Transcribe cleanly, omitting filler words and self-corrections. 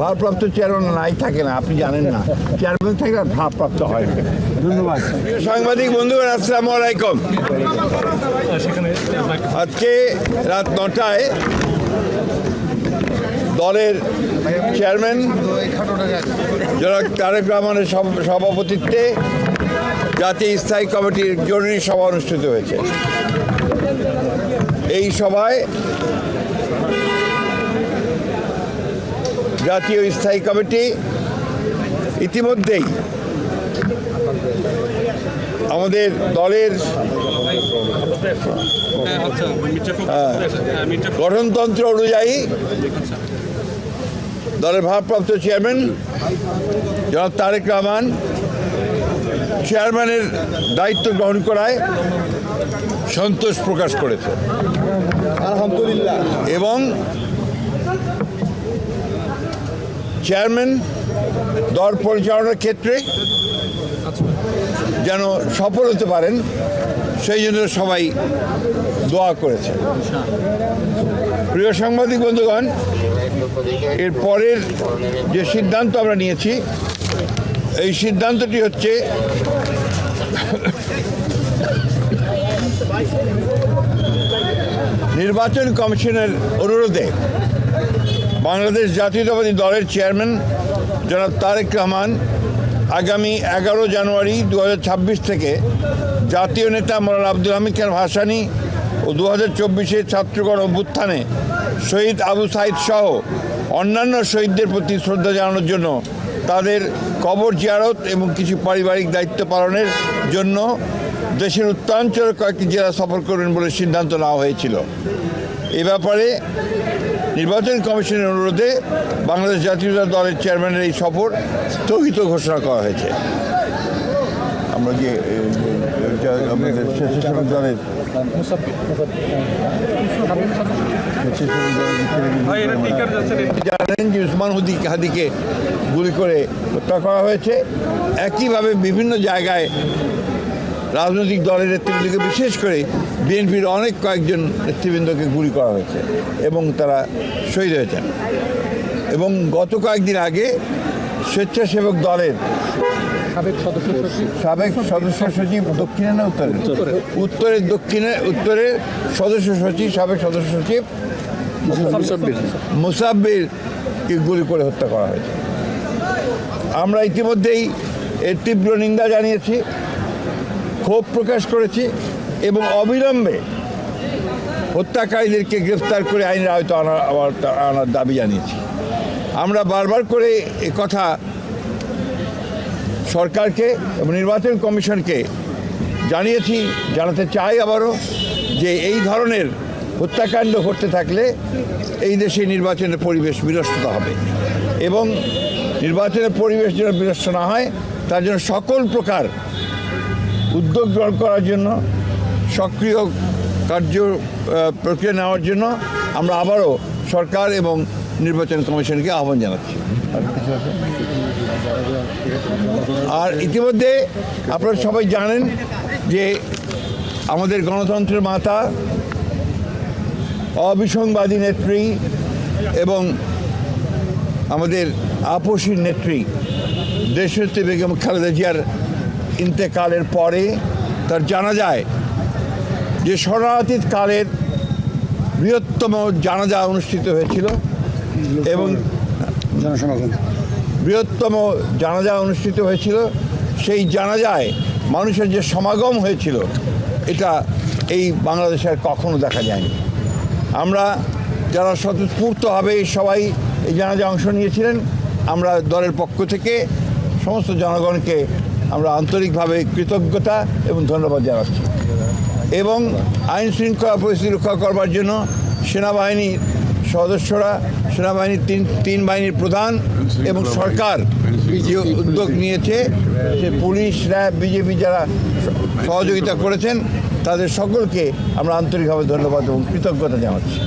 ভারপ্রাপ্ত চেয়ারম্যান নাই থাকে না, আপনি জানেন না। চেয়ারম্যান থাকলে আর ভারপ্রাপ্ত হয় না। ধন্যবাদ। সাংবাদিক বন্ধুগণ, আসসালামু আলাইকুম। আজকে রাত 9টায় দলের চেয়ারম্যান জনাব তারেক রহমানের সভাপতিত্বে জাতীয় স্থায়ী কমিটির জরুরি সভা অনুষ্ঠিত হয়েছে। এই সভায় জাতীয় স্থায়ী কমিটি ইতিমধ্যেই আমাদের দলের গঠনতন্ত্র অনুযায়ী দলের ভারপ্রাপ্ত চেয়ারম্যান জনাব তারেক রহমান চেয়ারম্যানের দায়িত্ব গ্রহণ করায় সন্তোষ প্রকাশ করেছে আলহামদুলিল্লাহ, এবং চেয়ারম্যান দল পরিচালনার ক্ষেত্রে যেন সফল হতে পারেন সেই জন্য সবাই দোয়া করেছে। প্রিয় সাংবাদিক বন্ধুগণ, এর পরের যে সিদ্ধান্ত আমরা নিয়েছি, এই সিদ্ধান্তটি হচ্ছে নির্বাচন কমিশনের অনুরোধে বাংলাদেশ জাতীয়তাবাদী দলের চেয়ারম্যান জনাব তারেক রহমান আগামী 11 জানুয়ারি 2026 থেকে জাতীয় নেতা মৌলানা আব্দুল হামিদ খান ভাসানী ও 2024 ছাত্রগণ অভ্যুত্থানে শহীদ আবু সাইদ সহ অন্যান্য শহীদদের প্রতি শ্রদ্ধা জানানোর জন্য তাদের কবর জিয়ারত এবং কিছু পারিবারিক দায়িত্ব পালনের জন্য দেশের উত্তরাঞ্চলের কয়েকটি জেলা সফর করবেন বলে সিদ্ধান্ত নেওয়া হয়েছিল। এ ব্যাপারে নির্বাচন কমিশনের অনুরোধে বাংলাদেশ জাতীয়তাবাদী দলের চেয়ারম্যানের এই সফর স্থগিত ঘোষণা করা হয়েছে। আমরা যে আমাদের স্বেচ্ছাসেবক দলের জানেন যে উসমান হাদিকে গুলি করে হত্যা করা হয়েছে। একইভাবে বিভিন্ন জায়গায় রাজনৈতিক দলের নেতৃবৃন্দকে, বিশেষ করে বিএনপির অনেক কয়েকজন নেতৃবৃন্দকে গুলি করা হয়েছে এবং তারা শহীদ হয়েছেন। এবং গত কয়েকদিন আগে স্বেচ্ছাসেবক দলের সাবেক সদস্য সচিব দক্ষিণে না উত্তরের সদস্য সচিব সাবেক সদস্য সচিব মুসাব্বিরকে গুলি করে হত্যা করা হয়েছে। আমরা ইতিমধ্যেই এর তীব্র নিন্দা জানিয়েছি, ক্ষোভ প্রকাশ করেছি এবং অবিলম্বে হত্যাকারীদেরকে গ্রেফতার করে আইনের আওতায় আনার দাবি জানিয়েছি। আমরা বারবার করে কথা সরকারকে এবং নির্বাচন কমিশনকে জানিয়েছি, জানাতে চাই আবারও, যে এই ধরনের হত্যাকাণ্ড ঘটতে থাকলে এই দেশে নির্বাচনের পরিবেশ বিনষ্ট হবে এবং নির্বাচনের পরিবেশ যেন বিনষ্ট না হয় তার জন্য সকল প্রকার উদ্যোগ গ্রহণ করার জন্য, সক্রিয় কার্য প্রক্রিয়া নেওয়ার জন্য আমরা আবারও সরকার এবং নির্বাচন কমিশনকে আহ্বান জানাচ্ছি। আর ইতিমধ্যে আপনারা সবাই জানেন যে আমাদের গণতন্ত্রের মাতা, অবিসংবাদী নেত্রী এবং আমাদের আপসীর নেত্রী দেশনেত্রী বেগম খালেদা জিয়ার ইন্তেকালের পরে তার জানাজায় যে শরণার্থী কালের বৃহত্তম জানাজা অনুষ্ঠিত হয়েছিল এবং বৃহত্তম জানাজা অনুষ্ঠিত হয়েছিল, সেই জানাজায় মানুষের যে সমাগম হয়েছিল এটা এই বাংলাদেশে আর কখনো দেখা যায়নি। আমরা যারা স্বতঃস্ফূর্তভাবে সবাই এই জানাজায় অংশ নিয়েছিলেন, আমরা দলের পক্ষ থেকে সমস্ত জনগণকে আমরা আন্তরিকভাবে কৃতজ্ঞতা এবং ধন্যবাদ জানাচ্ছি। এবং আইন শৃঙ্খলা পরিস্থিতি রক্ষা করবার জন্য সেনাবাহিনীর সদস্যরা, সেনাবাহিনীর তিন বাহিনীর প্রধান এবং সরকার যে উদ্যোগ নিয়েছে, সে পুলিশ, র্যাব, বিজেপি যারা সহযোগিতা করেছেন তাদের সকলকে আমরা আন্তরিকভাবে ধন্যবাদ এবং কৃতজ্ঞতা জানাচ্ছি।